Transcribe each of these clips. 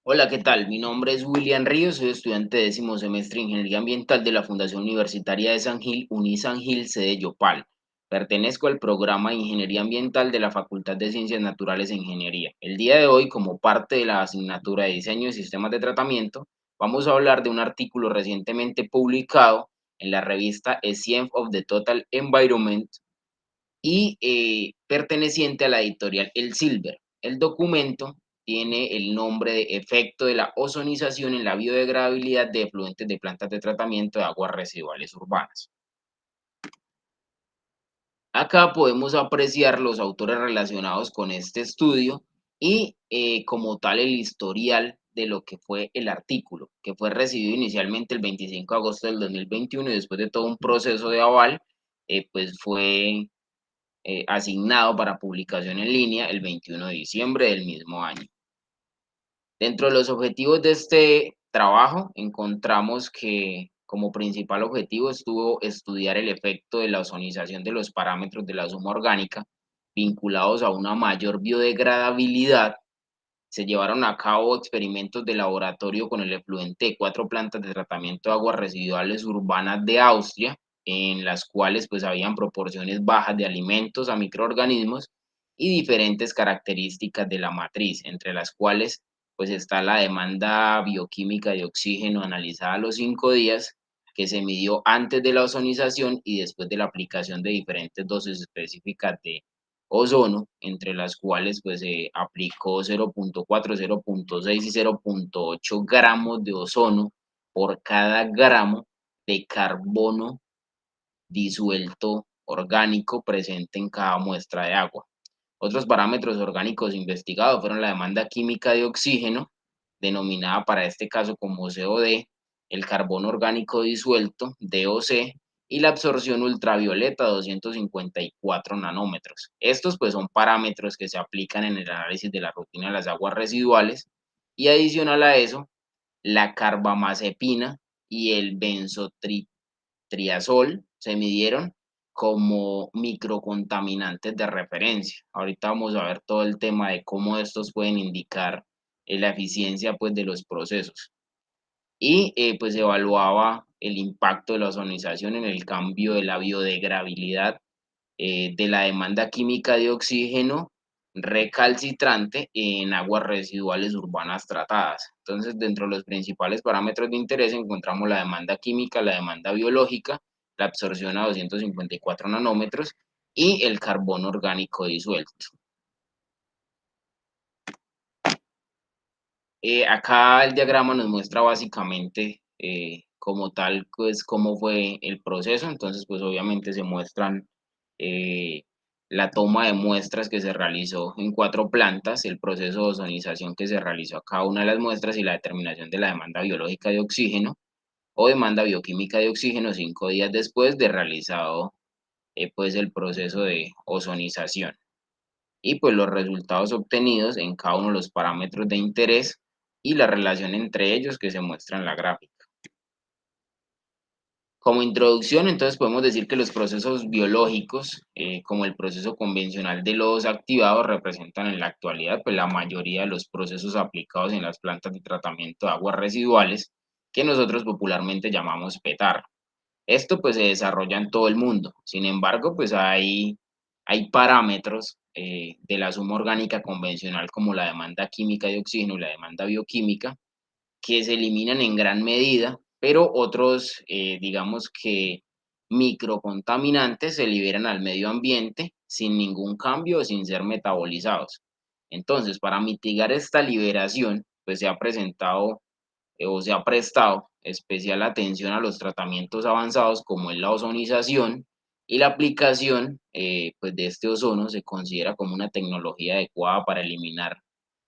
Hola, ¿qué tal? Mi nombre es William Ríos, soy estudiante de décimo semestre de Ingeniería Ambiental de la Fundación Universitaria de San Gil, Unisan Gil, sede Yopal. Pertenezco al programa de Ingeniería Ambiental de la Facultad de Ciencias Naturales e Ingeniería. El día de hoy, como parte de la asignatura de Diseño de Sistemas de Tratamiento, vamos a hablar de un artículo recientemente publicado en la revista Science of the Total Environment y perteneciente a la editorial El Silver. El documento tiene el nombre de Efecto de la ozonización en la biodegradabilidad de efluentes de plantas de tratamiento de aguas residuales urbanas. Acá podemos apreciar los autores relacionados con este estudio y como tal el historial de lo que fue el artículo, que fue recibido inicialmente el 25 de agosto del 2021 y después de todo un proceso de aval, pues fue asignado para publicación en línea el 21 de diciembre del mismo año. Dentro de los objetivos de este trabajo, encontramos que como principal objetivo estuvo estudiar el efecto de la ozonización de los parámetros de la suma orgánica vinculados a una mayor biodegradabilidad. Se llevaron a cabo experimentos de laboratorio con el efluente de 4 plantas de tratamiento de aguas residuales urbanas de Austria, en las cuales pues habían proporciones bajas de alimentos a microorganismos y diferentes características de la matriz, entre las cuales pues está la demanda bioquímica de oxígeno analizada a los 5 días, que se midió antes de la ozonización y después de la aplicación de diferentes dosis específicas de ozono, entre las cuales pues se aplicó 0,4, 0,6 y 0,8 gramos de ozono por cada gramo de carbono disuelto orgánico presente en cada muestra de agua. Otros parámetros orgánicos investigados fueron la demanda química de oxígeno, denominada para este caso como COD, el carbono orgánico disuelto, DOC, y la absorción ultravioleta, 254 nanómetros. Estos pues son parámetros que se aplican en el análisis de la rutina de las aguas residuales y adicional a eso, la carbamazepina y el benzotriazol se midieron como microcontaminantes de referencia. Ahorita vamos a ver todo el tema de cómo estos pueden indicar la eficiencia pues de los procesos. Y pues evaluaba el impacto de la ozonización en el cambio de la biodegradabilidad de la demanda química de oxígeno recalcitrante en aguas residuales urbanas tratadas. Entonces, dentro de los principales parámetros de interés encontramos la demanda química, la demanda biológica, la absorción a 254 nanómetros y el carbono orgánico disuelto. Acá el diagrama nos muestra básicamente como tal, pues cómo fue el proceso. Entonces, pues obviamente se muestran eh, la toma de muestras que se realizó en 4 plantas, el proceso de ozonización que se realizó a cada una de las muestras y la determinación de la demanda biológica de oxígeno o demanda bioquímica de oxígeno 5 días después de realizado pues el proceso de ozonización. Y pues los resultados obtenidos en cada uno de los parámetros de interés y la relación entre ellos que se muestra en la gráfica. Como introducción, entonces podemos decir que los procesos biológicos, como el proceso convencional de lodos activados, representan en la actualidad pues, la mayoría de los procesos aplicados en las plantas de tratamiento de aguas residuales, que nosotros popularmente llamamos PETAR. Esto pues se desarrolla en todo el mundo. Sin embargo, pues hay parámetros de la suma orgánica convencional como la demanda química de oxígeno y la demanda bioquímica que se eliminan en gran medida, pero otros, digamos que microcontaminantes se liberan al medio ambiente sin ningún cambio o sin ser metabolizados. Entonces, para mitigar esta liberación, pues se ha presentado o se ha prestado especial atención a los tratamientos avanzados como es la ozonización y la aplicación pues de este ozono se considera como una tecnología adecuada para eliminar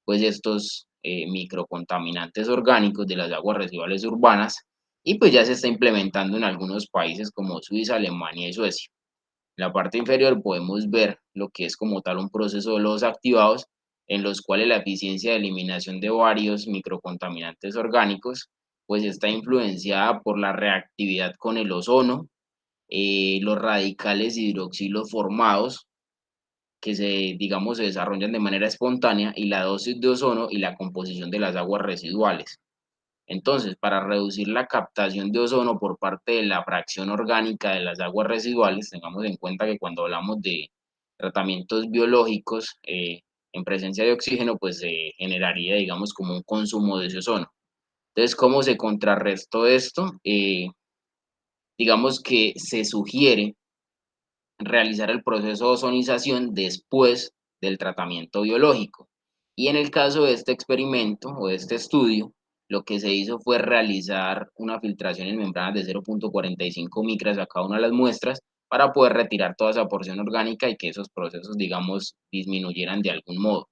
pues estos microcontaminantes orgánicos de las aguas residuales urbanas y pues ya se está implementando en algunos países como Suiza, Alemania y Suecia. En la parte inferior podemos ver lo que es como tal un proceso de lodos activados en los cuales la eficiencia de eliminación de varios microcontaminantes orgánicos pues está influenciada por la reactividad con el ozono, los radicales hidroxilos formados que digamos, se desarrollan de manera espontánea y la dosis de ozono y la composición de las aguas residuales. Entonces, para reducir la captación de ozono por parte de la fracción orgánica de las aguas residuales, tengamos en cuenta que cuando hablamos de tratamientos biológicos en presencia de oxígeno, pues se generaría, digamos, como un consumo de ese ozono. Entonces, ¿cómo se contrarrestó esto? Digamos que se sugiere realizar el proceso de ozonización después del tratamiento biológico. Y en el caso de este experimento o de este estudio, lo que se hizo fue realizar una filtración en membranas de 0,45 micras a cada una de las muestras para poder retirar toda esa porción orgánica y que esos procesos, digamos, disminuyeran de algún modo.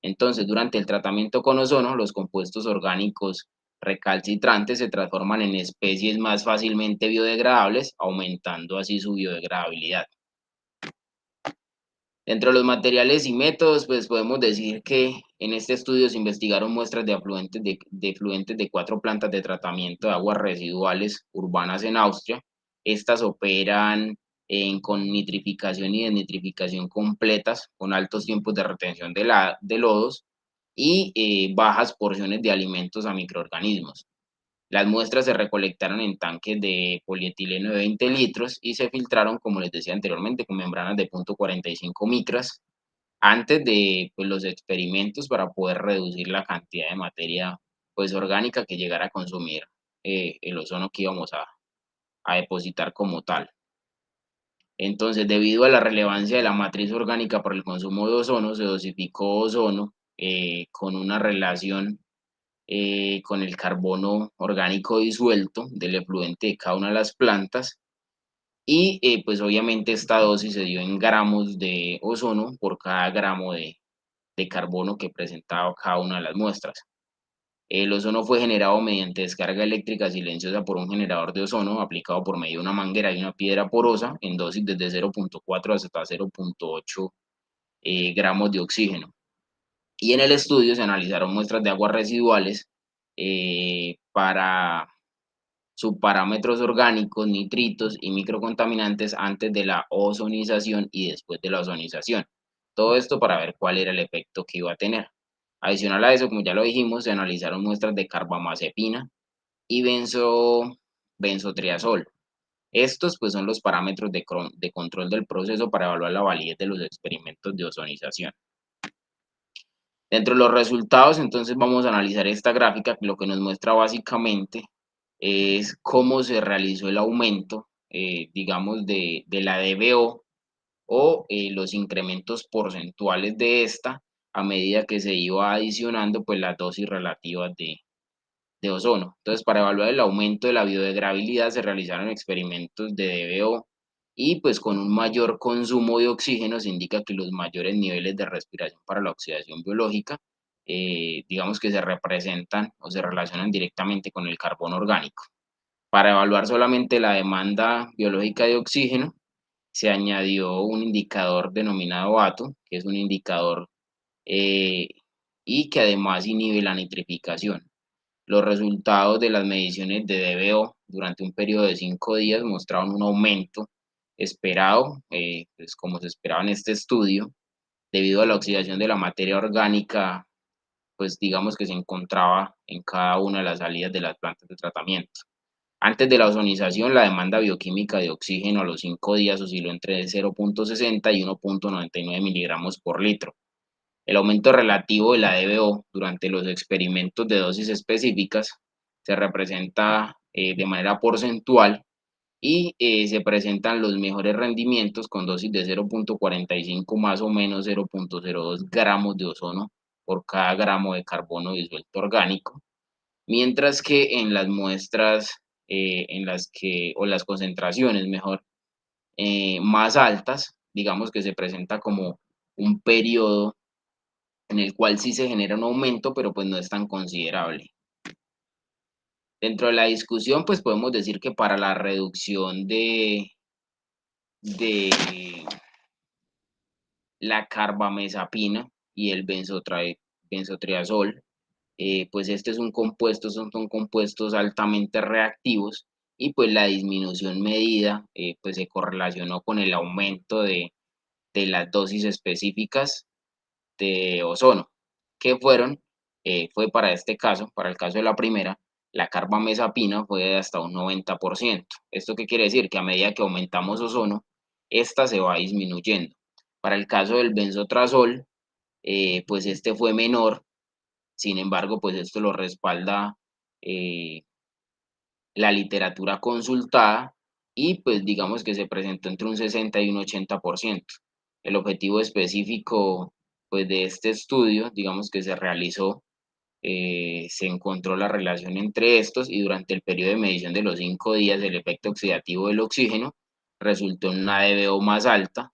Entonces, durante el tratamiento con ozono, los compuestos orgánicos recalcitrantes se transforman en especies más fácilmente biodegradables, aumentando así su biodegradabilidad. Dentro de los materiales y métodos, pues podemos decir que en este estudio se investigaron muestras de afluentes de fluentes de 4 plantas de tratamiento de aguas residuales urbanas en Austria. Estas operan con nitrificación y desnitrificación completas, con altos tiempos de retención de lodos y bajas porciones de alimentos a microorganismos. Las muestras se recolectaron en tanques de polietileno de 20 litros y se filtraron, como les decía anteriormente, con membranas de 0,45 micras antes de pues, los experimentos para poder reducir la cantidad de materia pues, orgánica que llegara a consumir el ozono que íbamos a depositar como tal. Entonces, debido a la relevancia de la matriz orgánica para el consumo de ozono, se dosificó ozono con una relación con el carbono orgánico disuelto del efluente de cada una de las plantas y pues obviamente esta dosis se dio en gramos de ozono por cada gramo de carbono que presentaba cada una de las muestras. El ozono fue generado mediante descarga eléctrica silenciosa por un generador de ozono aplicado por medio de una manguera y una piedra porosa en dosis desde 0,4 hasta 0,8 gramos de oxígeno. Y en el estudio se analizaron muestras de aguas residuales para subparámetros orgánicos, nitritos y microcontaminantes antes de la ozonización y después de la ozonización. Todo esto para ver cuál era el efecto que iba a tener. Adicional a eso, como ya lo dijimos, se analizaron muestras de carbamazepina y benzotriazol. Estos pues son los parámetros de control del proceso para evaluar la validez de los experimentos de ozonización. Dentro de los resultados, entonces vamos a analizar esta gráfica, que lo que nos muestra básicamente es cómo se realizó el aumento, digamos, de la DBO o los incrementos porcentuales de esta a medida que se iba adicionando pues las dosis relativas de ozono. Entonces, para evaluar el aumento de la biodegradabilidad se realizaron experimentos de DBO y pues con un mayor consumo de oxígeno se indica que los mayores niveles de respiración para la oxidación biológica, digamos que se representan o se relacionan directamente con el carbono orgánico. Para evaluar solamente la demanda biológica de oxígeno, se añadió un indicador denominado ATO, que es un indicador eh, y que además inhibe la nitrificación. Los resultados de las mediciones de DBO durante un periodo de 5 días mostraron un aumento esperado, pues como se esperaba en este estudio, debido a la oxidación de la materia orgánica, pues digamos que se encontraba en cada una de las salidas de las plantas de tratamiento. Antes de la ozonización, la demanda bioquímica de oxígeno a los 5 días osciló entre 0,60 y 1,99 miligramos por litro. El aumento relativo de la DBO durante los experimentos de dosis específicas se representa de manera porcentual y se presentan los mejores rendimientos con dosis de 0,45 más o menos 0,02 gramos de ozono por cada gramo de carbono disuelto orgánico, mientras que en las muestras en las que, o las concentraciones mejor, más altas, digamos que se presenta como un periodo en el cual sí se genera un aumento, pero pues no es tan considerable. Dentro de la discusión, pues podemos decir que para la reducción de la carbamazepina y el benzotriazol, pues este es un compuesto, son compuestos altamente reactivos y pues la disminución medida pues se correlacionó con el aumento de de las dosis específicas de ozono, que fue para este caso, para el caso de la primera, la carbamazepina fue de hasta un 90%. ¿Esto qué quiere decir? Que a medida que aumentamos ozono, esta se va disminuyendo. Para el caso del benzotrazol, pues este fue menor, sin embargo, pues esto lo respalda eh, la literatura consultada y pues digamos que se presentó entre un 60 y un 80%. El objetivo específico pues de este estudio, digamos que se realizó, se encontró la relación entre estos y durante el periodo de medición de los 5 días el efecto oxidativo del oxígeno resultó en una DBO más alta,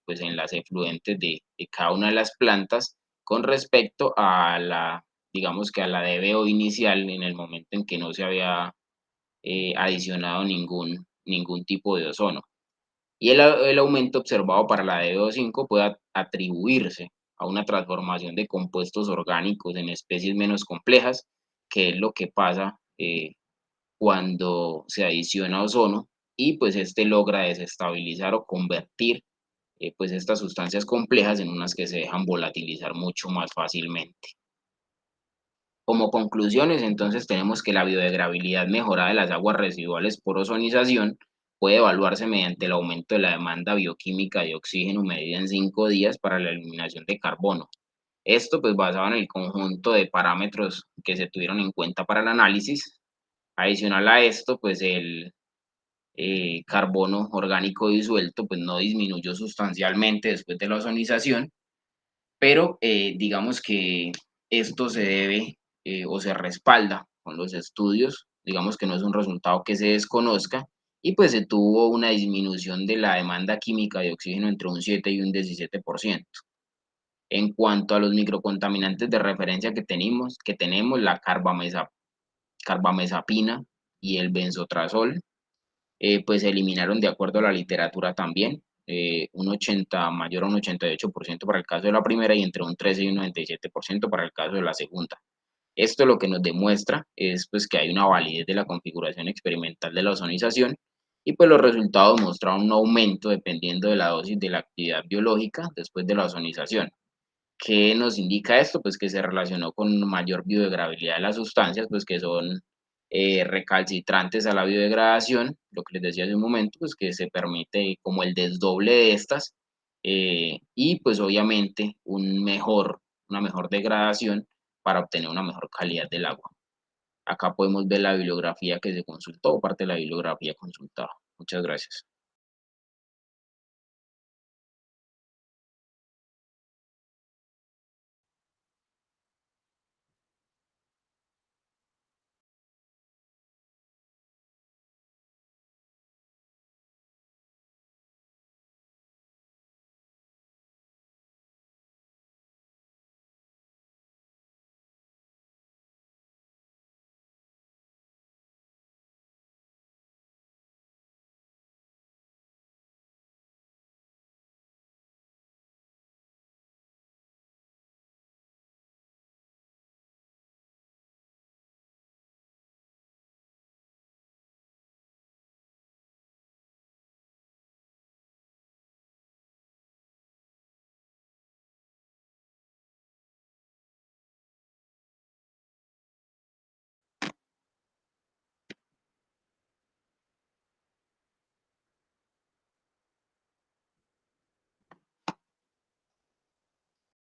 pues en las efluentes de cada una de las plantas con respecto a la, digamos que a la DBO inicial en el momento en que no se había adicionado ningún tipo de ozono. Y el aumento observado para la DBO5 puede atribuirse a una transformación de compuestos orgánicos en especies menos complejas, que es lo que pasa cuando se adiciona ozono y pues este logra desestabilizar o convertir pues estas sustancias complejas en unas que se dejan volatilizar mucho más fácilmente. Como conclusiones, entonces tenemos que la biodegradabilidad mejorada de las aguas residuales por ozonización puede evaluarse mediante el aumento de la demanda bioquímica de oxígeno medida en 5 días para la eliminación de carbono. Esto pues basado en el conjunto de parámetros que se tuvieron en cuenta para el análisis. Adicional a esto, pues el carbono orgánico disuelto pues no disminuyó sustancialmente después de la ozonización, pero digamos que esto se debe o se respalda con los estudios, digamos que no es un resultado que se desconozca, y pues se tuvo una disminución de la demanda química de oxígeno entre un 7 y un 17%. En cuanto a los microcontaminantes de referencia que tenemos la carbamazepina y el benzotrazol, pues se eliminaron de acuerdo a la literatura también, un 80, mayor a un 88% para el caso de la primera y entre un 13 y un 97% para el caso de la segunda. Esto lo que nos demuestra es pues que hay una validez de la configuración experimental de la ozonización y pues los resultados mostraron un aumento dependiendo de la dosis de la actividad biológica después de la ozonización. ¿Qué nos indica esto? Pues que se relacionó con mayor biodegradabilidad de las sustancias, pues que son recalcitrantes a la biodegradación, lo que les decía hace un momento, pues que se permite como el desdoble de estas y pues obviamente una mejor degradación para obtener una mejor calidad del agua. Acá podemos ver la bibliografía que se consultó, parte de la bibliografía consultada. Muchas gracias.